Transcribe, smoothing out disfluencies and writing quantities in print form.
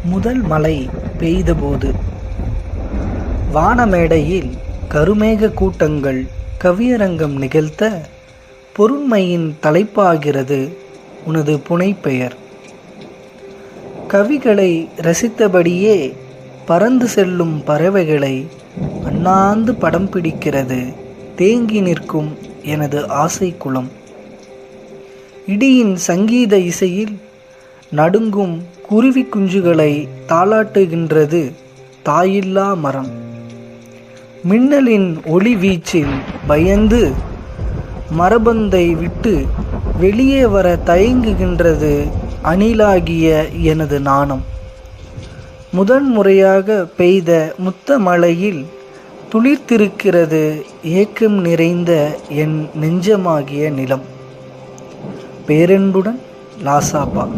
முதல் மழை பெய்தபோது வானமேடையில் கருமேக கூட்டங்கள் கவியரங்கம் நிகழ்த்த பொருண்மையின் தலைப்பாகிறது உனது புனைப்பெயர். கவிகளை ரசித்தபடியே பறந்து செல்லும் பறவைகளை அண்ணாந்து படம் பிடிக்கிறது தேங்கி நிற்கும் எனது ஆசை குளம். இடியின் சங்கீத இசையில் நடுங்கும் குருவி குஞ்சுகளை தாளாட்டுகின்றது தாயில்லா மரம். மின்னலின் ஒளி வீச்சில் பயந்து மரபந்தை விட்டு வெளியே வர தயங்குகின்றது அணிலாகிய எனது நாணம். முதன்முறையாக பெய்த முத்த மழையில் துளிர்த்திருக்கிறது ஏக்கம் நிறைந்த என் நெஞ்சமாகிய நிலம். பேரன்புடன் லாசாப்பா.